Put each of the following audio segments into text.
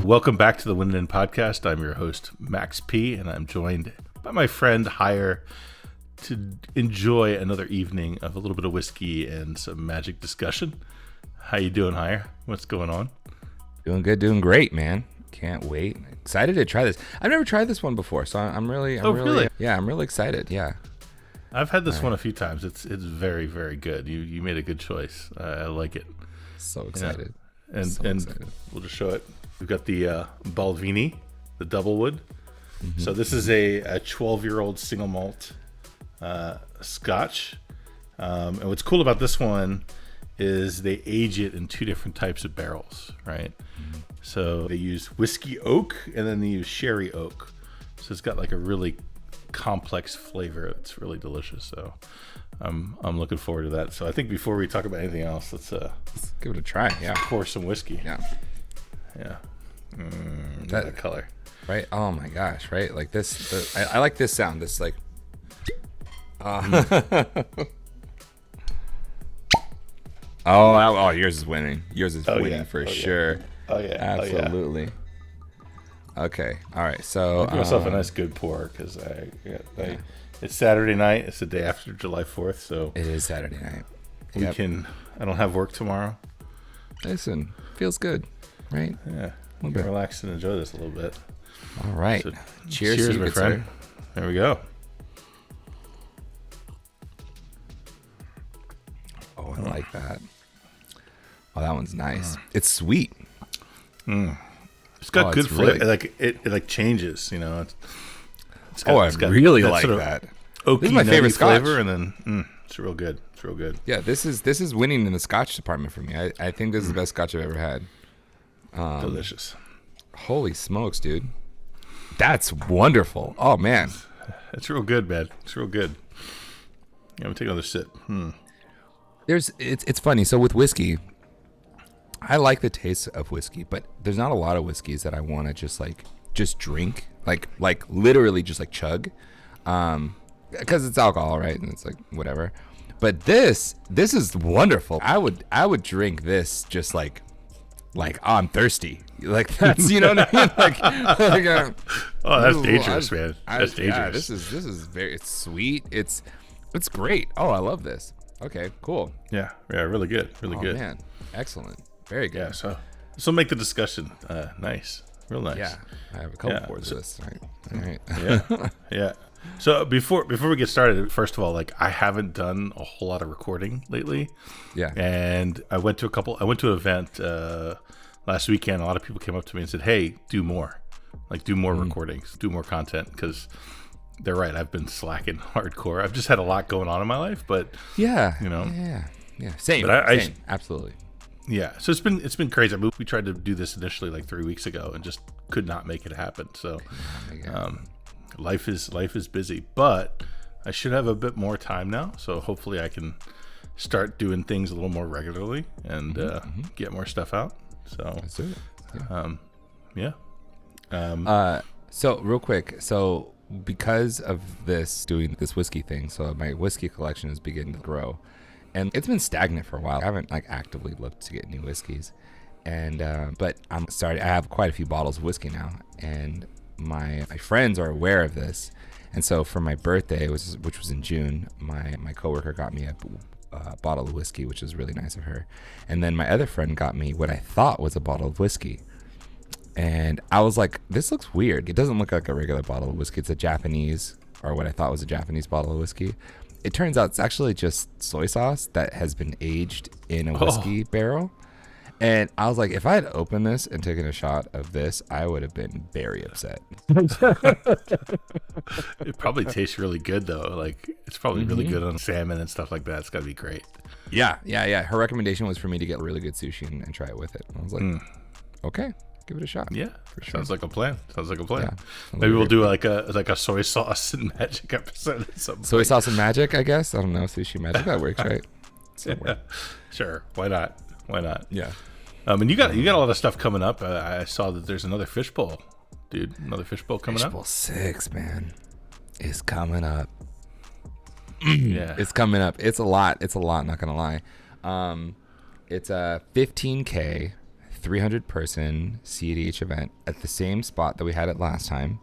Welcome back to the Win In Podcast. I'm your host, Max P, and I'm joined by my friend Hire to enjoy another evening of a little bit of whiskey and some magic discussion. How you doing, Hire? What's going on? Doing good, doing great, man. Can't wait. Excited to try this. I've never tried this one before, so I'm really yeah, I'm really excited. Yeah. I've had this one a few times. It's very, very good. You made a good choice. I like it. So excited. Yeah. And we'll just show it. We've got the Balvenie, the double wood. Mm-hmm. So this is a 12-year-old single malt Scotch. And what's cool about this one is they age it in two different types of barrels, right? Mm-hmm. So they use whiskey oak and then they use sherry oak. So it's got like a really complex flavor. It's really delicious. So I'm looking forward to that. So I think before we talk about anything else, let's give it a try. Yeah. Pour some whiskey. Yeah. Yeah. That color. Right. Oh my gosh. Right. Like this. I like this sound. This like. Oh, yours is winning. Yours is winning for sure. Oh yeah. Absolutely. Okay. All right. So I'll give myself a nice good pour because it's Saturday night. It's the day after July 4th, so it is Saturday night. I don't have work tomorrow. Listen, feels good, right? Yeah. We can relax and enjoy this a little bit. All right. So, cheers, my friend. There we go. Oh, I like that. Oh, that one's nice. It's sweet. It's got good flavor. Really... It changes, you know. I really like that. Oaky, this is my favorite flavor, and then it's real good. It's real good. Yeah, this is winning in the Scotch department for me. I think this is the best Scotch I've ever had. Delicious. Holy smokes, dude. That's wonderful. Oh, man. It's real good, man. It's real good. Yeah, I'm going to take another sip. It's funny. So with whiskey, I like the taste of whiskey, but there's not a lot of whiskeys that I want to just drink, like literally just like chug, because it's alcohol, right? And it's like whatever. But this is wonderful. I would drink this just like I'm thirsty. Like that's, you know what I mean? That's dangerous, man. That's dangerous. Yeah, this is it's sweet. It's great. Oh, I love this. Okay, cool. Yeah, really good. Really good. Man, excellent. Very good. Yeah, so make the discussion nice. Real nice. Yeah. I have a couple pours of this. All right. Yeah. Yeah. So before we get started, first of all, like I haven't done a whole lot of recording lately. Yeah. And I went to an event last weekend. A lot of people came up to me and said, "Hey, do more. Like do more recordings, do more content," because they're right. I've been slacking hardcore. I've just had a lot going on in my life, but yeah, you know, yeah. Same. But same. Absolutely. Yeah. So it's been crazy. We tried to do this initially like 3 weeks ago and just could not make it happen. So, life is busy, but I should have a bit more time now. So hopefully I can start doing things a little more regularly and get more stuff out. So let's do it. Yeah. So real quick, because of doing this whiskey thing, so my whiskey collection is beginning to grow, and it's been stagnant for a while. I haven't actively looked to get new whiskeys, and but I'm starting. I have quite a few bottles of whiskey now, and my friends are aware of this, and so for my birthday, which was in June, my coworker got me a bottle of whiskey, which was really nice of her, and then my other friend got me what I thought was a bottle of whiskey. And I was like, this looks weird. It doesn't look like a regular bottle of whiskey. It's a Japanese, or what I thought was a Japanese bottle of whiskey. It turns out it's actually just soy sauce that has been aged in a whiskey barrel. And I was like, if I had opened this and taken a shot of this, I would have been very upset. It probably tastes really good, though. Like, it's probably really good on salmon and stuff like that. It's got to be great. Yeah. Her recommendation was for me to get really good sushi and try it with it. I was like, okay. Give it a shot. Yeah, for sure. Sounds like a plan. Yeah, maybe we'll do like a soy sauce and magic episode at some point. Soy sauce and magic, I guess. I don't know. Sushi magic, that works, right? Yeah. Sure. Why not? Yeah. And you got a lot of stuff coming up. I saw that there's another fishbowl, dude. Another fishbowl coming up. Fishbowl 6, man, is coming up. Yeah, it's coming up. It's a lot. Not gonna lie. It's a 15K. 300-person cEDH event at the same spot that we had it last time.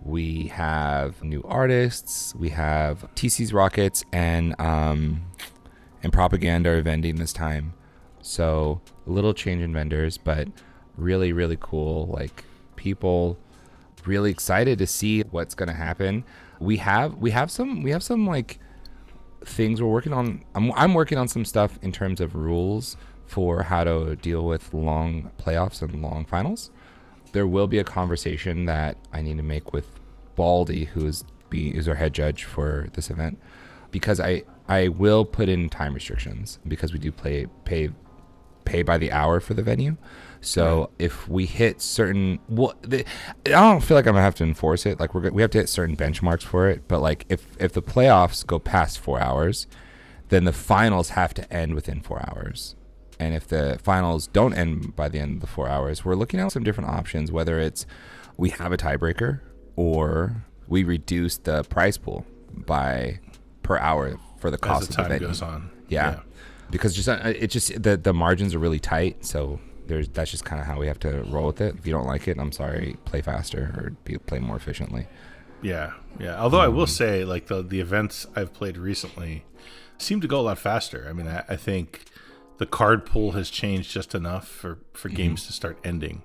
We have new artists. We have TC's Rockets and Propaganda are vending this time. So a little change in vendors, but really, really cool. Like, people really excited to see what's going to happen. We have some like things we're working on. I'm working on some stuff in terms of rules for how to deal with long playoffs and long finals. There will be a conversation that I need to make with Baldy, who is our head judge for this event, because I will put in time restrictions because we do pay by the hour for the venue. So right. If we hit certain, I don't feel like I'm gonna have to enforce it. Like we have to hit certain benchmarks for it. But like if the playoffs go past 4 hours, then the finals have to end within 4 hours. And if the finals don't end by the end of the 4 hours, we're looking at some different options. Whether it's we have a tiebreaker or we reduce the prize pool by per hour for the cost as the of the venue. Goes on. Yeah. Because the margins are really tight, so that's just kind of how we have to roll with it. If you don't like it, I'm sorry, play faster or play more efficiently. Yeah. Although I will say, like the events I've played recently seem to go a lot faster. I mean, I think the card pool has changed just enough for games to start ending,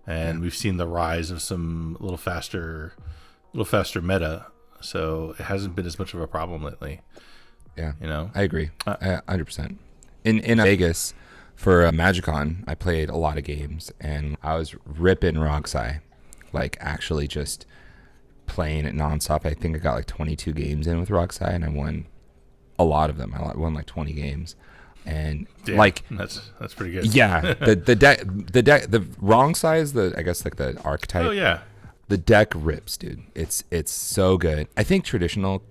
and we've seen the rise of some little faster meta. So it hasn't been as much of a problem lately. Yeah, you know, I agree, 100%. In Vegas for MagicCon, I played a lot of games, and I was ripping Roxai, like actually just playing it nonstop. I think I got like 22 games in with Roxai, and I won a lot of them. I won like 20 games, and like that's pretty good. Yeah, the wrong size, I guess like the archetype. Oh yeah, the deck rips, dude. It's so good. I think traditional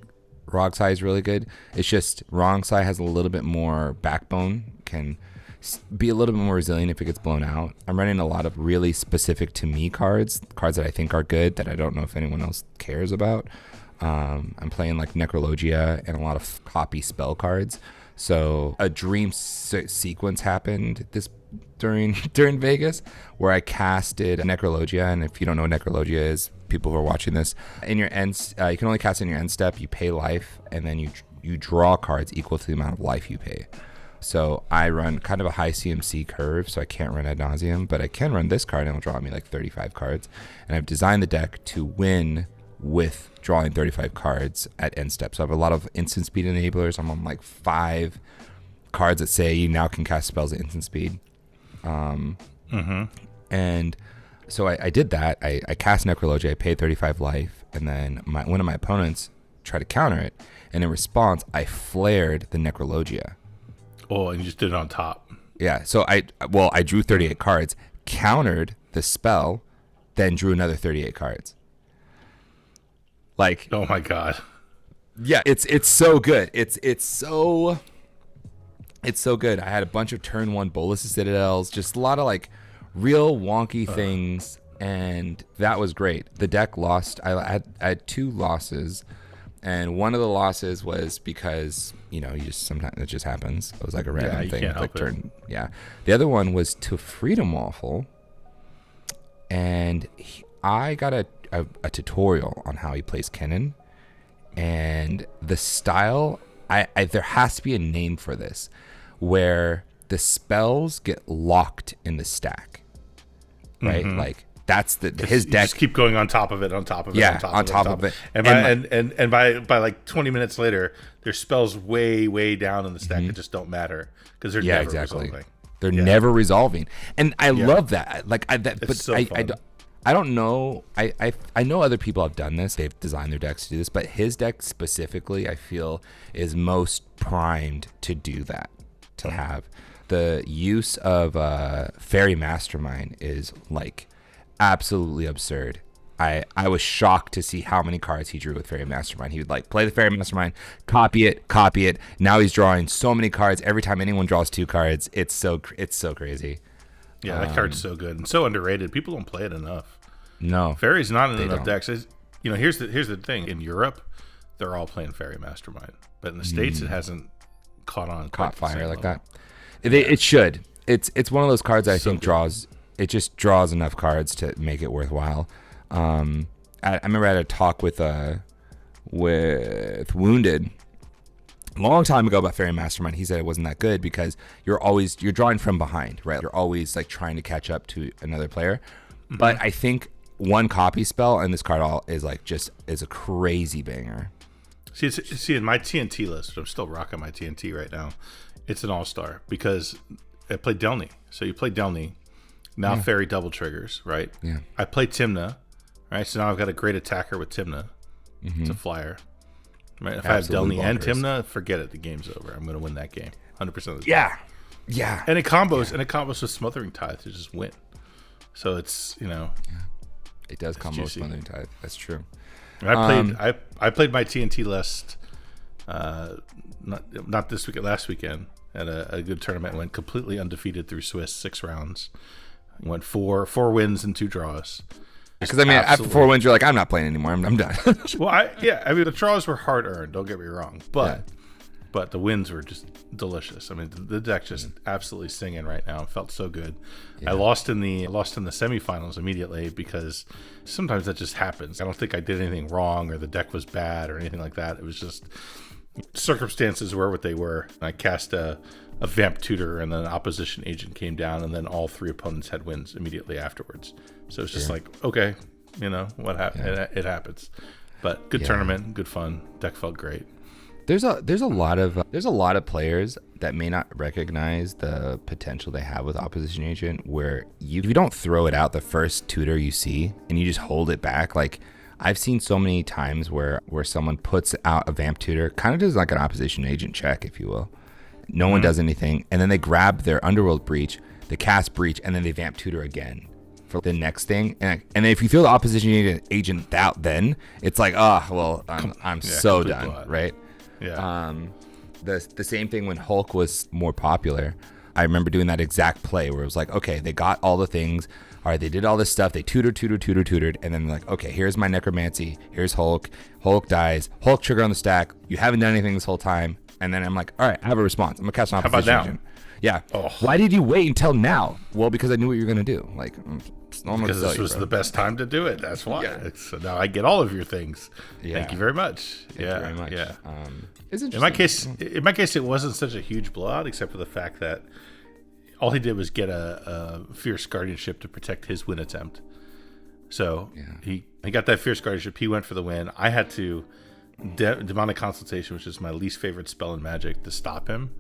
Roxai is really good. It's just Roxai has a little bit more backbone, can be a little bit more resilient if it gets blown out. I'm running a lot of really specific to me cards that I think are good that I don't know if anyone else cares about. I'm playing like Necrologia and a lot of copy spell cards. So a dream sequence happened during Vegas where I casted Necrologia, and if you don't know what Necrologia is, people who are watching this, in your ends, you can only cast in your end step. You pay life, and then you draw cards equal to the amount of life you pay. So I run kind of a high CMC curve, so I can't run ad nauseum, but I can run this card and it'll draw me like 35 cards. And I've designed the deck to win with drawing 35 cards at end step. So I have a lot of instant speed enablers. I'm on like 5 cards that say you now can cast spells at instant speed. And so I did that. I cast Necrologia, I paid 35 life, and then one of my opponents tried to counter it, and in response, I flared the Necrologia. Oh, and you just did it on top. Yeah, so I drew 38 cards, countered the spell, then drew another 38 cards. Like, oh my god. Yeah, it's so good. It's so good. I had a bunch of turn 1 Bolus Citadels, just a lot of like real wonky things, and that was great. The deck lost. I had 2 losses, and one of the losses was because sometimes it just happens. It was like a random thing. Can't like help it. Yeah. The other one was to Freedom Waffle, and I got a tutorial on how he plays Kennen, and the style. There has to be a name for this, where the spells get locked in the stack, right? Like that's his deck. Just keep going on top of it, on top of it, yeah, on top of it. And by like 20 minutes later, there's spells way down in the stack that just don't matter because they're never resolving. They're never resolving, and I love that. I don't know. I know other people have done this. They've designed their decks to do this, but his deck specifically, I feel, is most primed to do that. To have the use of Fairy Mastermind is like absolutely absurd. I was shocked to see how many cards he drew with Fairy Mastermind. He would like play the Fairy Mastermind, copy it. Now he's drawing so many cards. Every time anyone draws 2 cards, it's so crazy. Yeah, that card's so good and so underrated. People don't play it enough. No, Fairy's not in enough decks. Here's the thing. In Europe, they're all playing Fairy Mastermind, but in the States, it hasn't caught fire like that. It should. it's one of those cards that I think good. just draws enough cards to make it worthwhile. I remember I had a talk with Wounded a long time ago about Fairy Mastermind. He said it wasn't that good because you're drawing from behind, right? You're always like trying to catch up to another player. Mm-hmm. But I think one copy spell and this card is a crazy banger. See, in my TNT list, which I'm still rocking my TNT right now, it's an all-star because I played Delny. So you play Delny, now Fairy double triggers, right? Yeah. I play Tymna, right? So now I've got a great attacker with Tymna. Mm-hmm. It's a flyer. Right? If Absolutely I have Delny bonkers. and Tymna, forget it. The game's over. I'm going to win that game 100% of the time. Yeah. And it combos with Smothering Tithe to just win. So it's, It does combo with Smothering Tithe. That's true. I played my TNT list not this weekend, last weekend at a good tournament. Went completely undefeated through Swiss 6 rounds. Went four wins and 2 draws. Because after 4 wins, you're like, I'm not playing anymore. I'm done. Well, the draws were hard earned. Don't get me wrong, but the wins were just delicious. I mean, the deck just absolutely singing right now. It felt so good. Yeah. I lost in the semifinals immediately because sometimes that just happens. I don't think I did anything wrong or the deck was bad or anything like that. It was just circumstances were what they were. I cast a Vamp Tutor and then an opposition agent came down and then all 3 opponents had wins immediately afterwards. So it's just like, okay, what happened? Yeah. It happens. But good tournament, good fun. Deck felt great. There's a lot of players that may not recognize the potential they have with opposition agent, where if you don't throw it out the first tutor you see and you just hold it back. Like I've seen so many times where someone puts out a Vamp Tutor, kind of does like an opposition agent check, if you will. No one does anything, and then they grab their Underworld Breach, they cast Breach, and then they Vamp Tutor again for the next thing. And if you feel the opposition agent out, then it's like, I'm so done, blood. Right? Yeah. The same thing when Hulk was more popular. I remember doing that exact play where it was like, okay, they got all the things. All right, they did all this stuff. They tutored, and then like, okay, here's my necromancy. Here's Hulk. Hulk dies. Hulk trigger on the stack. You haven't done anything this whole time. And then I'm like, all right, I have a response. I'm gonna cast an opposition agent. Yeah. Oh. Why did you wait until now? Well, because I knew what you were gonna do. Like, because this was the best time to do it. That's why. Yeah. So now I get all of your things. Yeah. Thank you very much. Thank you very much. Yeah. It's in my case, it wasn't such a huge blowout, except for the fact that all he did was get a Fierce Guardianship to protect his win attempt. So he got that Fierce Guardianship. He went for the win. I had to Demonic Consultation, which is my least favorite spell in Magic, to stop him.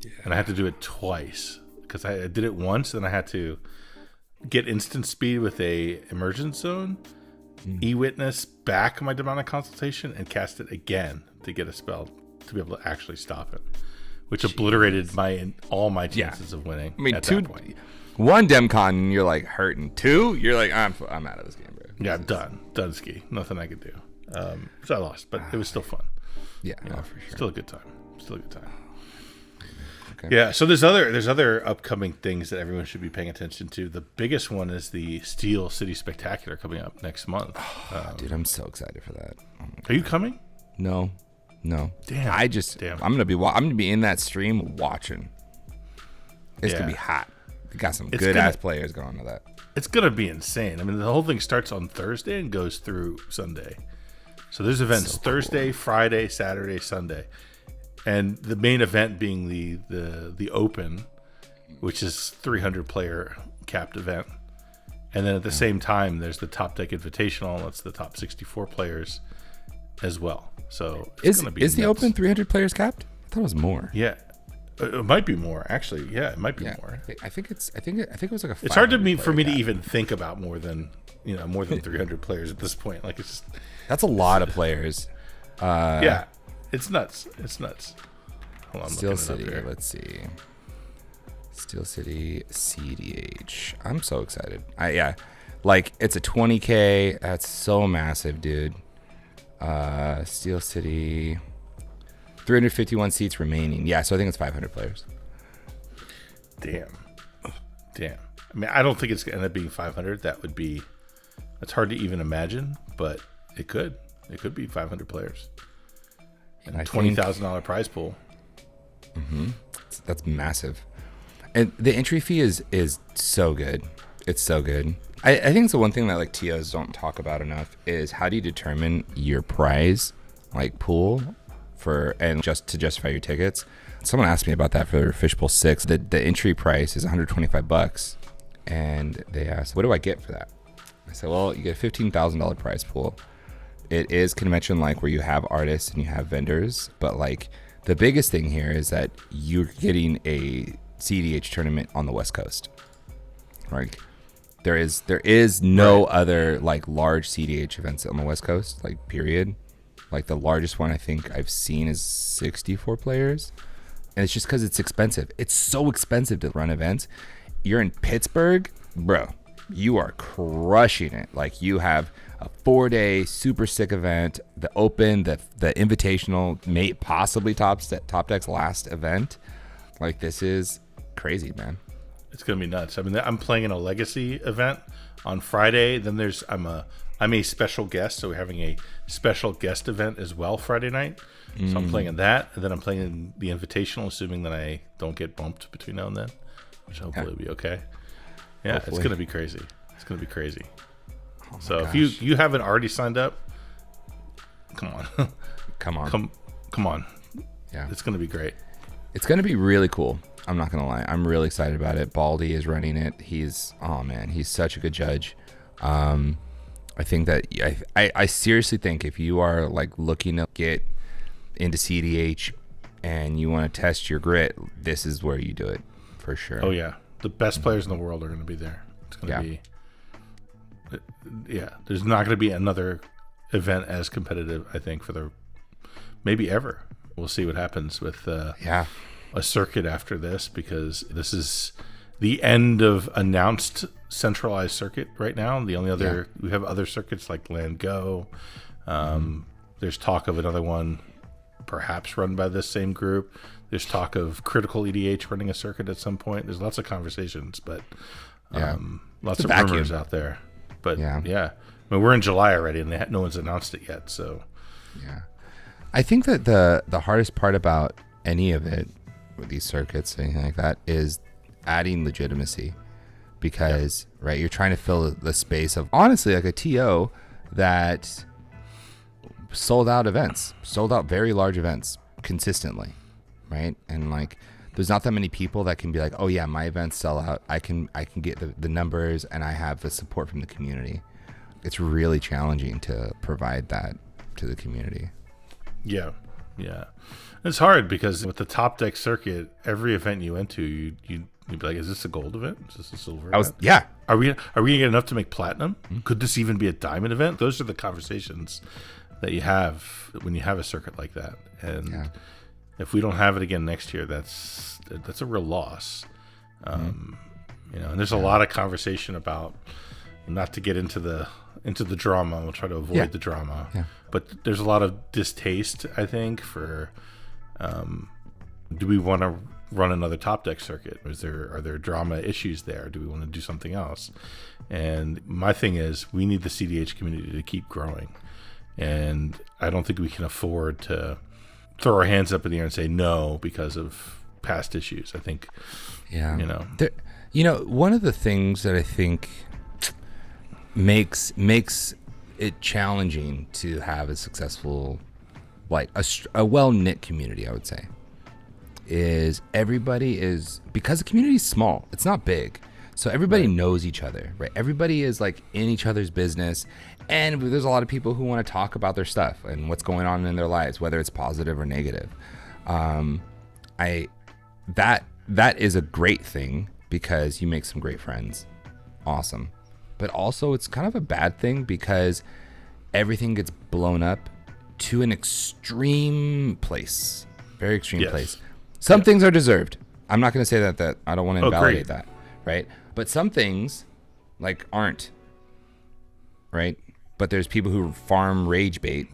Yeah. And I had to do it twice because I did it once, and I had to get instant speed with a Emergence Zone, E-Witness back my Demonic Consultation, and cast it again to get a spell to be able to actually stop it, which obliterated all my chances of winning. I mean, at that point. 1 Demcon, you're like hurting. 2, you're like, I'm out of this game, bro. Yeah, I'm done ski. Nothing I could do. So I lost, but it was still fun. Yeah, for sure. Still a good time. Okay. Yeah, so there's other upcoming things that everyone should be paying attention to. The biggest one is the Steel City Spectacular coming up next month. Dude, I'm so excited for that. Are you coming? No. Damn. I'm gonna be in that stream watching. It's gonna be hot. We got some good ass players going to that. It's gonna be insane. I mean, the whole thing starts on Thursday and goes through Sunday. So there's events Thursday, Friday, Saturday, Sunday. And the main event being the Open, which is 300 player capped event. And then at the same time, there's the Top Deck Invitational. That's the top 64 players as well. So it's going to be nuts. The Open 300 players capped? I thought it was more. Yeah. It might be more, actually. Yeah, it might be more. I think it was like a. It's hard for me to even think about more than 300 players at this point. Like, it's just, that's a lot of players. Yeah, it's nuts. Hold on, Steel City. Let's see. Steel City cEDH. I'm so excited. Like it's a 20K. That's so massive, dude. Steel City. 351 seats remaining. Yeah, so I think it's 500 players. Damn. I mean, I don't think it's going to end up being 500. That's hard to even imagine, but it could. It could be 500 players. And $20,000 prize pool. Mm-hmm. That's massive. And the entry fee is so good. It's so good. I think it's the one thing that like TOs don't talk about enough is how do you determine your prize like pool for and just to justify your tickets. Someone asked me about that for Fishbowl 6. The entry price is $125, and they asked, "What do I get for that?" I said, "Well, you get a $15,000 prize pool. It is convention like where you have artists and you have vendors, but like the biggest thing here is that you're getting a cEDH tournament on the West Coast. Like there is no other like large cEDH events on the West Coast, like period. Like the largest one I think I've seen is 64 players. And it's just because it's expensive. It's so expensive to run events. You're in Pittsburgh, bro, you are crushing it. Like you have a 4-day super sick event, the open, the invitational, possibly Top Deck's last event. Like this is crazy, man. It's gonna be nuts. I mean, I'm playing in a legacy event on Friday. Then I'm a special guest, so we're having a special guest event as well Friday night. So I'm playing in that, and then I'm playing in the invitational, assuming that I don't get bumped between now and then, which hopefully will be okay. Yeah, hopefully. It's gonna be crazy. It's gonna be crazy. Oh so gosh. If you haven't already signed up, come on, come on. Yeah, it's gonna be great. It's gonna be really cool. I'm not gonna lie. I'm really excited about it. Baldy is running it. He's such a good judge. I think that I seriously think if you are like looking to get into cEDH and you want to test your grit, this is where you do it for sure. Oh yeah, the best players in the world are going to be there. It's going to be, yeah. There's not going to be another event as competitive, I think, for maybe ever. We'll see what happens with a circuit after this, because this is the end of announced centralized circuit right now. The only other we have other circuits like Land Go. There's talk of another one perhaps run by this same group. There's talk of Critical EDH running a circuit at some point. There's lots of conversations, but lots of rumors out there. But I mean, we're in July already, and no one's announced it yet. So I think that the hardest part about any of it, with these circuits, anything like that, is adding legitimacy, because you're trying to fill the space of honestly like a TO that sold out very large events consistently, right? And like there's not that many people that can be like, oh yeah, my events sell out. I can get the numbers, and I have the support from the community. It's really challenging to provide that to the community. Yeah. It's hard because with the Top Deck circuit, every event you went to, you'd be like, is this a gold event? Is this a silver event? Are we gonna get enough to make platinum? Mm-hmm. Could this even be a diamond event? Those are the conversations that you have when you have a circuit like that. And if we don't have it again next year, that's a real loss. And there's a lot of conversation about, not to get into the drama, we'll try to avoid the drama, but there's a lot of distaste, I think, for do we want to run another Top Deck circuit? Are there drama issues there? Do we want to do something else? And my thing is, we need the cEDH community to keep growing, and I don't think we can afford to throw our hands up in the air and say no because of past issues. I think one of the things that I think makes it challenging to have a successful, like a well-knit community, I would say, is because the community is small, it's not big, so everybody knows each other, right? Everybody is like in each other's business, and there's a lot of people who want to talk about their stuff and what's going on in their lives, whether it's positive or negative. That is a great thing because you make some great friends. Awesome. But also it's kind of a bad thing because everything gets blown up to an extreme place, very extreme place. Some things are deserved. I'm not going to say that I don't want to invalidate that, right? But some things like aren't, right? But there's people who farm rage bait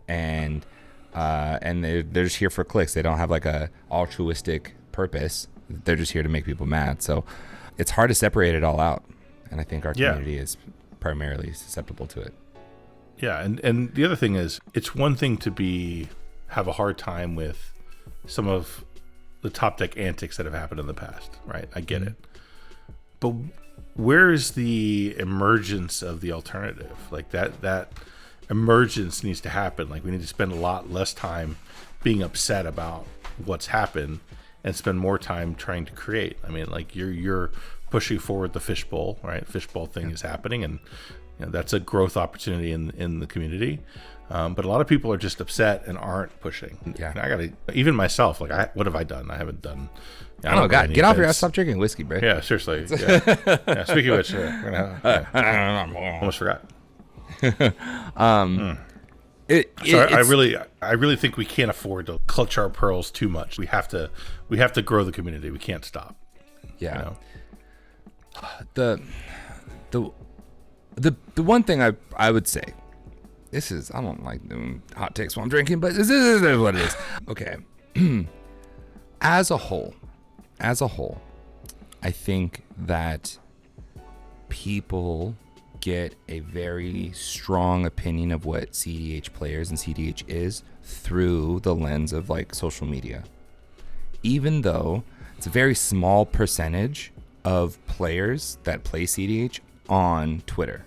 and they're just here for clicks. They don't have like a altruistic purpose. They're just here to make people mad. So it's hard to separate it all out. And I think our community is primarily susceptible to it. Yeah, and the other thing is, it's one thing to have a hard time with some of the top deck antics that have happened in the past, right? I get it. But where is the emergence of the alternative? Like that emergence needs to happen. Like we need to spend a lot less time being upset about what's happened and spend more time trying to create. I mean, like you're pushing forward the fishbowl, right? Fishbowl thing is happening, and that's a growth opportunity in the community. But a lot of people are just upset and aren't pushing. Yeah. And I gotta, even myself, like what have I done? I haven't done. Oh God, get off your ass! Stop drinking whiskey, bro. Yeah, seriously. Yeah. Speaking of which, we're gonna almost forgot. I really think we can't afford to clutch our pearls too much. We have to grow the community. We can't stop. Yeah. The one thing I would say, I don't like doing hot takes while I'm drinking, but this is what it is. Okay. As a whole, I think that people get a very strong opinion of what cEDH players and cEDH is through the lens of like social media. Even though it's a very small percentage of players that play cEDH on Twitter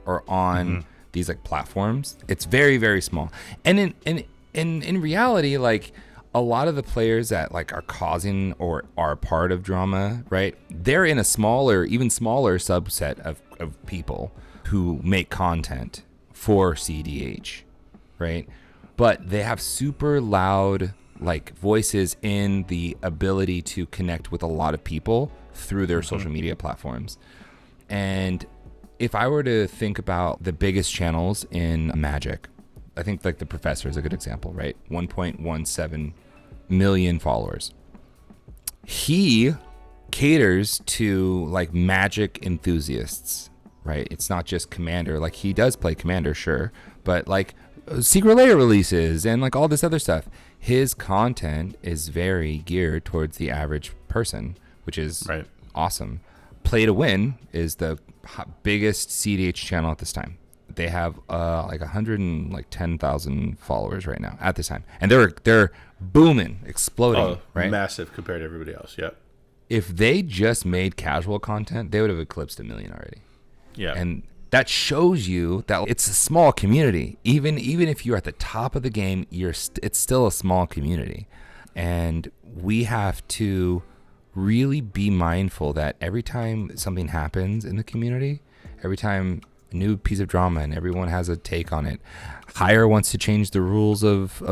or on these like platforms, it's very, very small. And in reality, like a lot of the players that like are causing or are part of drama, right? They're in a even smaller subset of people who make content for cEDH, right? But they have super loud like voices in the ability to connect with a lot of people through their social media platforms. And if I were to think about the biggest channels in Magic, I think like the Professor is a good example, right? 1.17 million followers. He caters to like Magic enthusiasts, right? It's not just Commander. Like he does play Commander, sure, but like Secret Lair releases and like all this other stuff. His content is very geared towards the average person, which is awesome. Play to Win is the biggest cEDH channel at this time. They have like 110,000 followers right now at this time, and they're booming, exploding, right? Massive compared to everybody else. Yep. If they just made casual content, they would have eclipsed 1 million already. Yeah. And that shows you that it's a small community. Even if you're at the top of the game, it's still a small community, and we have to really be mindful that every time something happens in the community, every time a new piece of drama and everyone has a take on it, Hire wants to change the rules of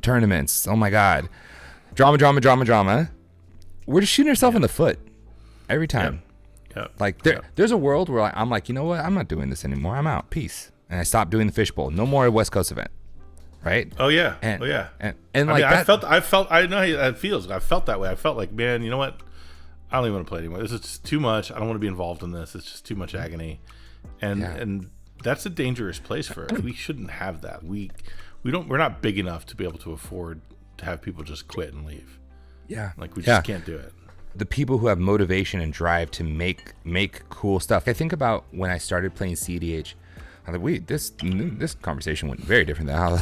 tournaments. Oh my God. Drama. We're just shooting ourselves in the foot every time. Yep. Like there's a world where I'm like, you know what? I'm not doing this anymore. I'm out. Peace. And I stopped doing the fishbowl. No more West Coast event. Right? Oh yeah. And like I know how that feels. I felt that way. I felt like, man, you know what? I don't even want to play anymore. This is just too much. I don't want to be involved in this. It's just too much agony. And that's a dangerous place for it. We shouldn't have that. We're not big enough to be able to afford to have people just quit and leave. Yeah. Like we just can't do it. The people who have motivation and drive to make cool stuff. I think about when I started playing cEDH. I thought, this conversation went very different than how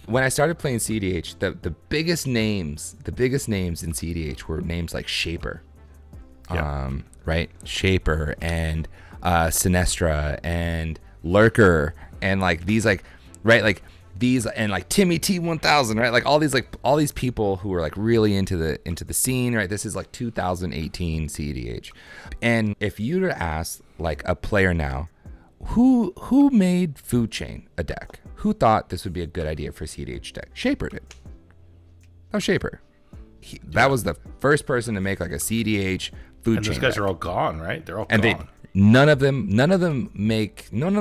when I started playing cEDH, the biggest names in cEDH were names like Shaper. Right? Shaper and Sinestra and Lurker and like these like right like these and like Timmy T1000, right? Like all these people who were like really into the scene, right? This is like 2018 cEDH. And if you were to ask like a player now, who made Food Chain a deck? Who thought this would be a good idea for a cEDH deck? Shaper did. That was Shaper. That was the first person to make like a cEDH Food Chain. And those guys deck. are all gone, right? They're all and gone. None of them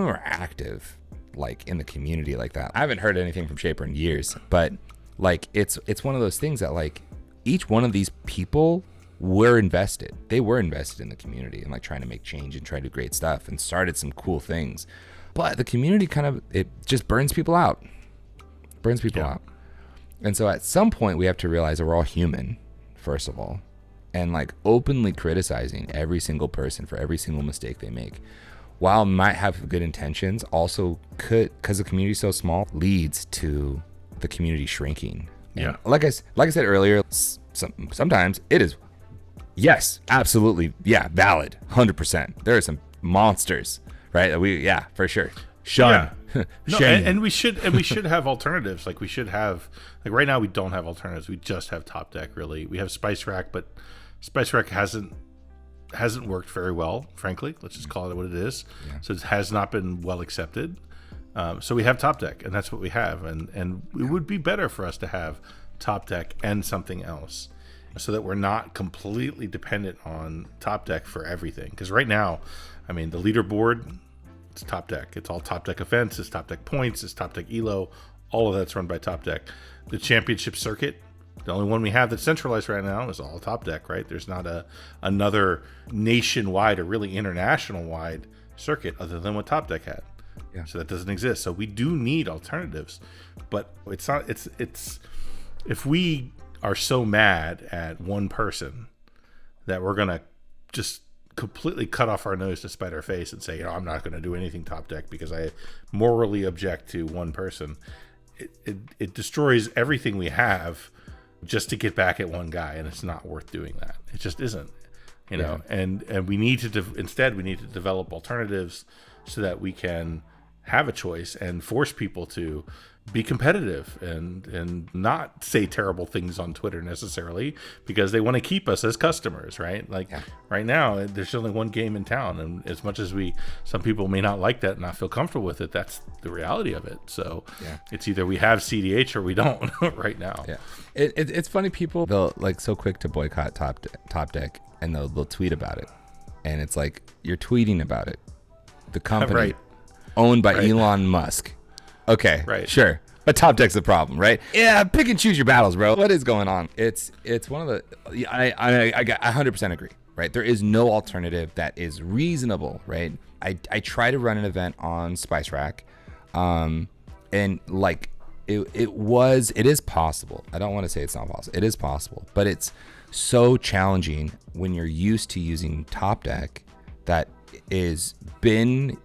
are active like in the community like that. I haven't heard anything from Shaper in years, but like it's one of those things that like each one of these people were invested. They were invested in the community and like trying to make change and try to do great stuff and started some cool things. But the community it just burns people out. Out. And so at some point we have to realize that we're all human, first of all, and like openly criticizing every single person for every single mistake they make, while might have good intentions, also could, because the community is so small, leads to the community shrinking And like I said earlier, sometimes it is, yes, absolutely, yeah, valid, 100%. There are some monsters, right? For sure. Shun. Yeah. No, Shame. and we should have alternatives. Like we should have, like right now we don't have alternatives. We just have Top Deck. Really, we have Spice Rack, but Spice Rack hasn't worked very well. Frankly, let's just call it what it is. Yeah. So it has not been well accepted. So we have Top Deck, and that's what we have. And it would be better for us to have Top Deck and something else, so that we're not completely dependent on Top Deck for everything. Because right now, I mean, the leaderboard, it's Top Deck. It's all Top Deck events. It's Top Deck points. It's Top Deck Elo. All of that's run by Top Deck. The championship circuit, the only one we have that's centralized right now is all Top Deck, right? There's not another nationwide or really international-wide circuit other than what Top Deck had. Yeah. So that doesn't exist. So we do need alternatives. But it's not, it's if we are so mad at one person that we're going to just completely cut off our nose to spite our face and say, I'm not going to do anything Top Deck because I morally object to one person, it destroys everything we have just to get back at one guy, and it's not worth doing that. It just isn't, and we need to instead we need to develop alternatives so that we can have a choice and force people to be competitive and not say terrible things on Twitter necessarily because they want to keep us as customers, right? Like right now, there's only one game in town, and as much as some people may not like that and not feel comfortable with it, that's the reality of it. So it's either we have cEDH or we don't right now. Yeah, it's funny, people they'll like so quick to boycott Top Deck, and they'll tweet about it, and it's like you're tweeting about it. The company owned by Elon Musk. Okay, sure. But Top Deck's the problem, right? Yeah, pick and choose your battles, bro. What is going on? It's one of the... I 100% agree, right? There is no alternative that is reasonable, right? I try to run an event on Spice Rack, and like it is possible. I don't want to say it's not possible. It is possible, but it's so challenging when you're used to using Top Deck that is been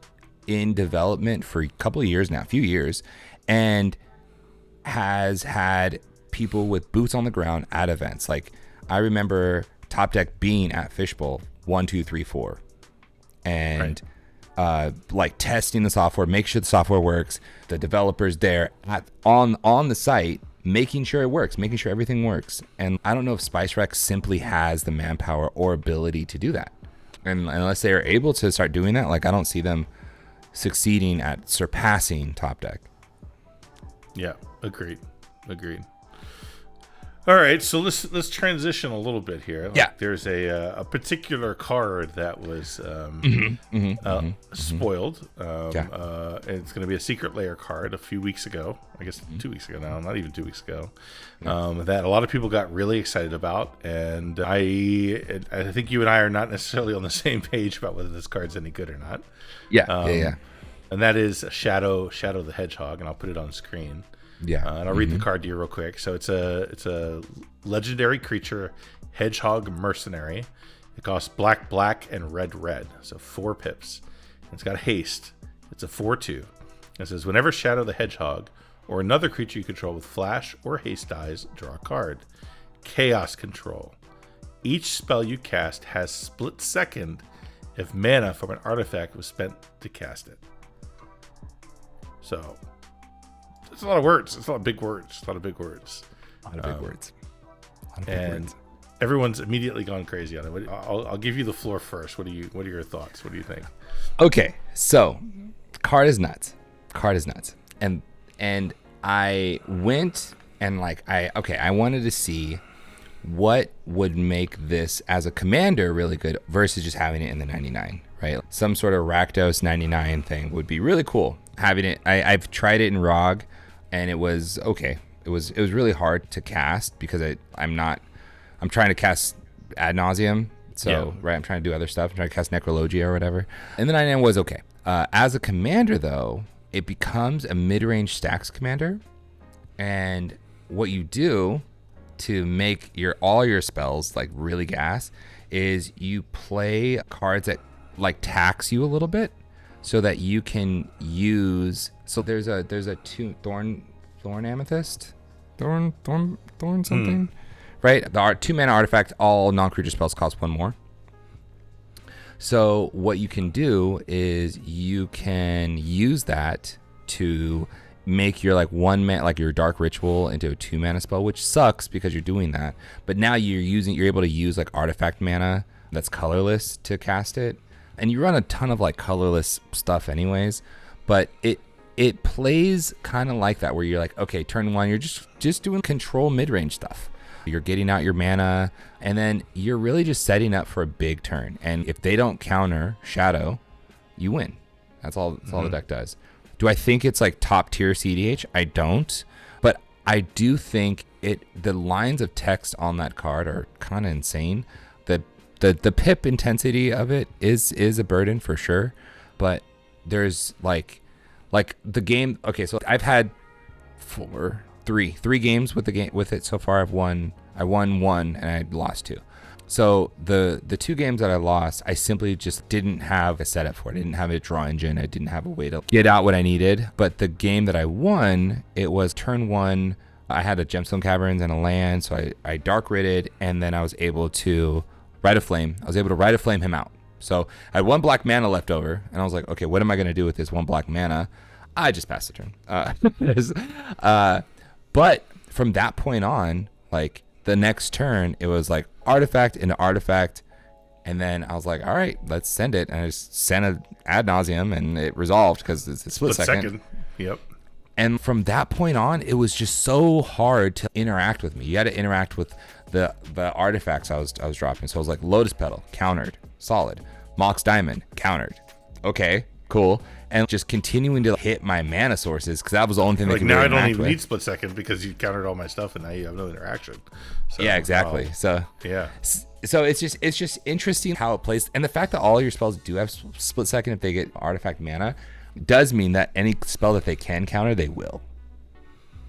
in development for a couple of years now, a few years, and has had people with boots on the ground at events. Like I remember Top Deck being at Fishbowl 1, 2, 3, 4, and like testing the software, make sure the software works. The developers there on the site, making sure it works, making sure everything works. And I don't know if Spice Rack simply has the manpower or ability to do that. And unless they are able to start doing that, like I don't see them succeeding at surpassing Top Deck. Yeah, agreed. All right, so let's transition a little bit here. There's a particular card that was spoiled. It's going to be a secret layer card a few weeks ago. I guess 2 weeks ago now, not even 2 weeks ago. That a lot of people got really excited about, and I think you and I are not necessarily on the same page about whether this card's any good or not. Yeah. And that is Shadow the Hedgehog, and I'll put it on screen. And I'll read the card to you real quick. So it's a legendary creature, Hedgehog Mercenary. It costs black, and red. So 4 pips. And it's got haste. It's a 4/2. It says, whenever Shadow the Hedgehog or another creature you control with flash or haste dies, draw a card. Chaos Control. Each spell you cast has split second if mana from an artifact was spent to cast it. So it's a lot of words. It's a lot of big words. And everyone's immediately gone crazy on it. I'll give you the floor first. What are your thoughts? What do you think? Okay, so card is nuts. And I went and I wanted to see what would make this as a commander really good versus just having it in the 99, right? Some sort of Rakdos 99 thing would be really cool. Having it, I've tried it in ROG, and it was okay. It was really hard to cast because I'm trying to cast ad nauseum. So I'm trying to do other stuff. I'm trying to cast Necrologia or whatever. And the 99 was okay. As a commander though, it becomes a mid-range stacks commander, and what you do to make all your spells like really gas is you play cards that like tax you a little bit so that you can use. So there's a Thorn Amethyst. Thorn something, right? The 2-mana artifact, all non-creature spells cost 1 more. So what you can do is you can use that to make your like 1-mana, like your Dark Ritual, into a 2-mana spell, which sucks because you're doing that. But now you're able to use like artifact mana that's colorless to cast it, and you run a ton of like colorless stuff anyways. But it plays kind of like that, where you're like, okay, turn 1, you're just doing control mid-range stuff. You're getting out your mana, and then you're really just setting up for a big turn. And if they don't counter Shadow, you win. That's all the deck does. Do I think it's like top tier cEDH? I don't. But I do think the lines of text on that card are kind of insane. The pip intensity of it is a burden for sure. But there's like the game. Okay, so I've had three games with it so far. I won 1 and I lost 2. So the 2 games that I lost, I simply just didn't have a setup for it. I didn't have a draw engine. I didn't have a way to get out what I needed. But the game that I won, it was turn 1. I had a Gemstone Caverns and a land, so I Dark Ridded, and then I was able to Rite of Flame. I was able to Rite of Flame him out. So I had 1 black mana left over, and I was like, okay, what am I going to do with this 1 black mana? I just passed the turn. But from that point on, like the next turn, it was like artifact into artifact. And then I was like, all right, let's send it. And I just sent it ad nauseum, and it resolved because it's a split second. Yep. And from that point on, it was just so hard to interact with me. You had to interact with the artifacts I was dropping. So I was like, Lotus Petal, countered, solid. Mox Diamond, countered. Okay, cool. And just continuing to hit my mana sources, because that was the only thing that could now really I don't even with. need split second because you countered all my stuff, and now you have no interaction. So, yeah, exactly. So yeah. So it's just interesting how it plays, and the fact that all your spells do have split second if they get artifact mana does mean that any spell that they can counter, they will.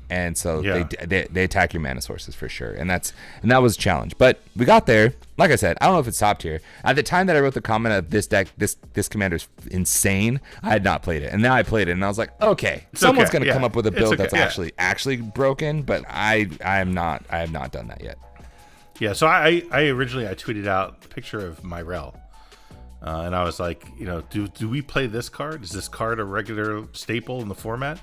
And so they attack your mana sources for sure, and that was a challenge. But we got there. Like I said, I don't know if it's top tier. At the time that I wrote the comment of this deck, this commander's insane, I had not played it, and now I played it, and I was like, okay, someone's gonna come up with a build that's actually broken, but I have not done that yet. Yeah, so I originally tweeted out a picture of Myrel, and I was like, do we play this card? Is this card a regular staple in the format?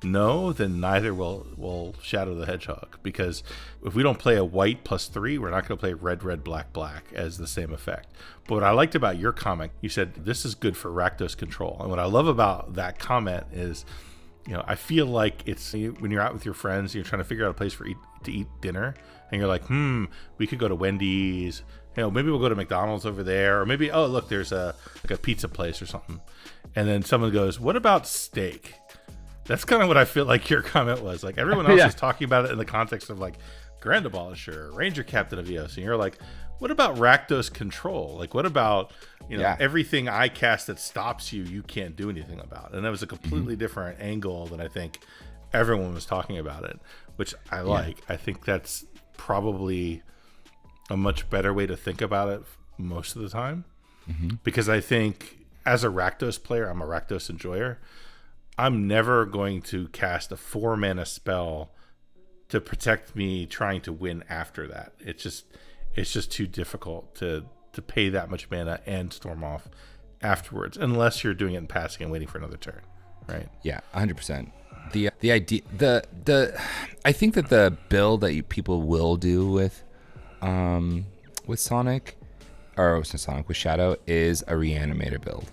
No, then neither will Shadow the Hedgehog, because if we don't play a white +3, we're not going to play red, black as the same effect. But what I liked about your comment, you said this is good for Rakdos control. And what I love about that comment is, I feel like it's when you're out with your friends, you're trying to figure out a place to eat dinner, and you're like, we could go to Wendy's, maybe we'll go to McDonald's over there, or maybe, oh, look, there's a pizza place or something. And then someone goes, what about steak? That's kind of what I feel like your comment was. Like, everyone else is talking about it in the context of like Grand Abolisher, Ranger Captain of Eos, and you're like, what about Rakdos control? Like, what about everything I cast that stops you can't do anything about? And that was a completely different angle than I think everyone was talking about it, which I like. I think that's probably a much better way to think about it most of the time, because I think as a Rakdos player, I'm a Rakdos enjoyer. I'm never going to cast a 4-mana spell to protect me trying to win after that. It's just too difficult to pay that much mana and storm off afterwards, unless you're doing it in passing and waiting for another turn, right? Yeah, 100%. The idea, I think that the build that people will do with Sonic, or with Sonic with Shadow, is a Reanimator build.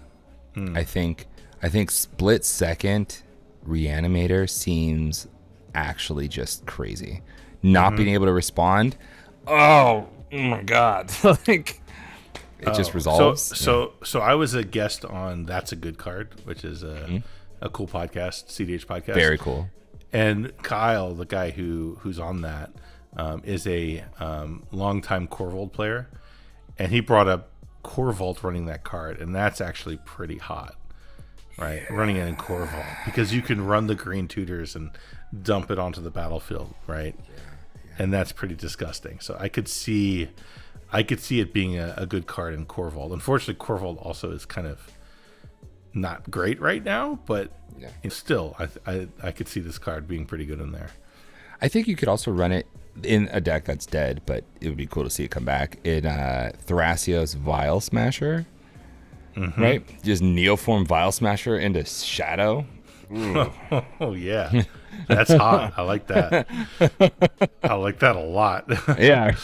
I think split second Reanimator seems actually just crazy. Not being able to respond. Oh my god! Like, it just resolves. So I was a guest on That's a Good Card, which is a cool podcast, cEDH podcast. Very cool. And Kyle, the guy who's on that, is a longtime Corvold player, and he brought up Corvold running that card, and that's actually pretty hot. Right, running it in Corvold, because you can run the green tutors and dump it onto the battlefield, right? And that's pretty disgusting. So I could see it being a good card in Corvold. Unfortunately, Corvold also is kind of not great right now, but still, I could see this card being pretty good in there. I think you could also run it in a deck that's dead, but it would be cool to see it come back in Thrasios Vial Smasher. Right? Just Neoform Vial Smasher into Shadow. Oh, yeah. That's hot. I like that. I like that a lot. Yeah.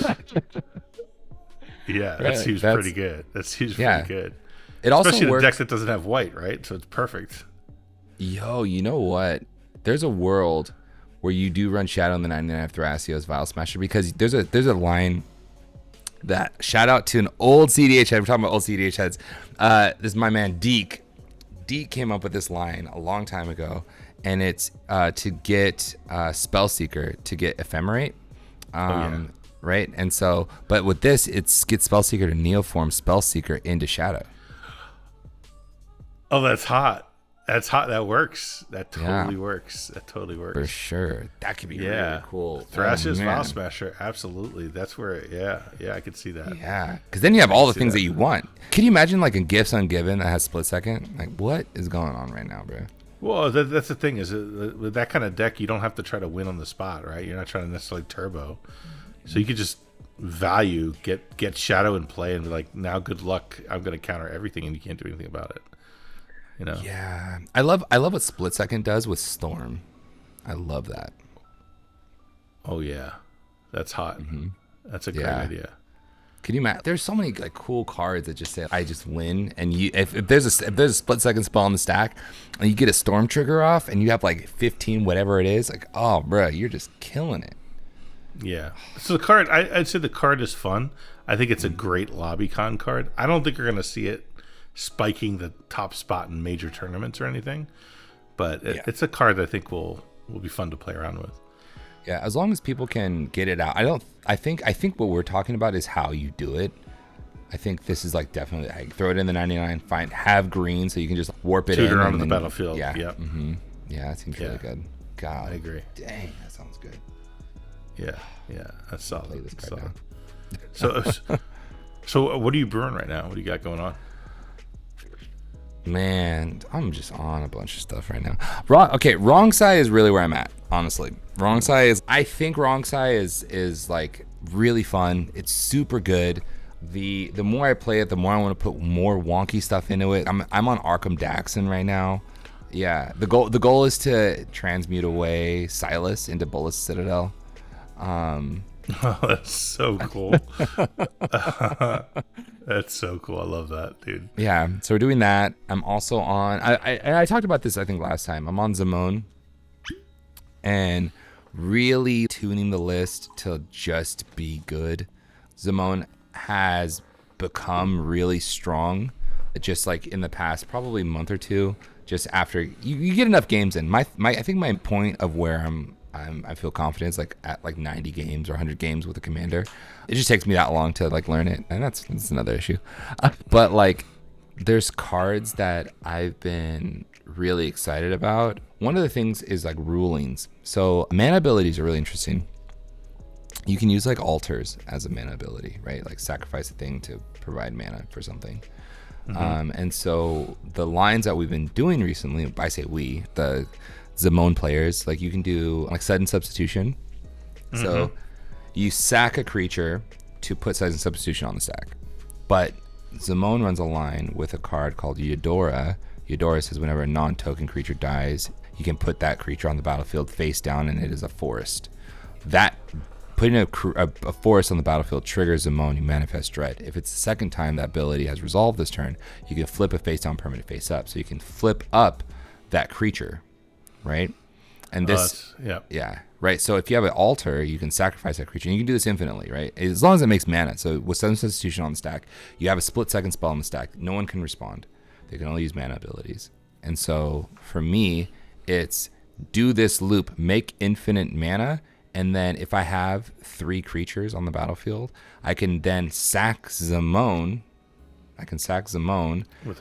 Yeah, that seems pretty good. That seems pretty good. It also Especially works. the deck that doesn't have white, right? So it's perfect. Yo, you know what? There's a world where you do run Shadow in the 99 Thrasios Vial Smasher, because there's a line that, shout out to an old cEDH head. We're talking about old cEDH heads. This is my man Deke. Deke came up with this line a long time ago, and it's to get Spellseeker to get Ephemerate. Right? And so, but with this, it's get Spellseeker to Neoform Spellseeker into Shadow. Oh, that's hot. That's hot. That works. That totally works. That totally works. For sure. That could be really cool. Thrasios Vial Smasher. Absolutely. That's where, I could see that. Yeah. Because then you have all the things that you want. Can you imagine like a Gifts Ungiven that has split second? Like, what is going on right now, bro? Well, that's the thing is with that kind of deck, you don't have to try to win on the spot, right? You're not trying to necessarily turbo. So you could just value, get Shadow in play and be like, now good luck. I'm going to counter everything and you can't do anything about it. You know? Yeah, I love what Split Second does with Storm. I love that. Oh yeah, that's hot. That's a great idea. Can you imagine? There's so many like cool cards that just say I just win, and you if there's a Split Second spell on the stack, and you get a Storm trigger off, and you have like 15 whatever it is, like oh bro, you're just killing it. Yeah. So the card, I'd say the card is fun. I think it's a great lobby con card. I don't think you're gonna see it spiking the top spot in major tournaments or anything, but it's a card that I think will be fun to play around with. Yeah, as long as people can get it out. I think what we're talking about is how you do it. I think this is like definitely like, throw it in the 99, have green so you can just warp it in onto the battlefield. Yeah. Yeah, that seems really good. God, I agree. Dang, that sounds good. Yeah, that's solid. Lay this card down. So what are you brewing right now? What do you got going on? Man, I'm just on a bunch of stuff right now. Wrong side is really where I'm at, honestly. I think wrong side is like really fun. It's super good. The more I play it, the more I want to put more wonky stuff into it. I'm on Arkham Daxon right now. Yeah, the goal is to transmute away Silas into Bolas Citadel. Oh, that's so cool. That's so cool. I love that, dude. Yeah, so we're doing that. I'm also on. I talked about this I think last time. I'm on Zamone, and really tuning the list to just be good. Zamone has become really strong, just like in the past probably month or two. Just after you get enough games in. I think my point of where I feel confident is like at like 90 games or 100 games with a commander. It just takes me that long to like learn it, and that's another issue. But like, there's cards that I've been really excited about. One of the things is like rulings. So mana abilities are really interesting. You can use like altars as a mana ability, right? Like sacrifice a thing to provide mana for something. And so the lines that we've been doing recently, I say we, the Zamone players, like you can do like sudden substitution. So you sack a creature to put sudden substitution on the stack. But Zamone runs a line with a card called Eudora. Eudora says whenever a non-token creature dies, you can put that creature on the battlefield face down, and it is a forest. That putting a forest on the battlefield triggers Zamone. You manifest Dread. If it's the second time that ability has resolved this turn, you can flip a face down permanent face up. So you can flip up that creature, right? And this, right. So if you have an altar, you can sacrifice that creature. And you can do this infinitely, right? As long as it makes mana. So with sudden substitution on the stack, you have a split second spell on the stack. No one can respond. They can only use mana abilities. And so for me, it's do this loop, make infinite mana. And then if I have 3 creatures on the battlefield, I can then sack Zamone.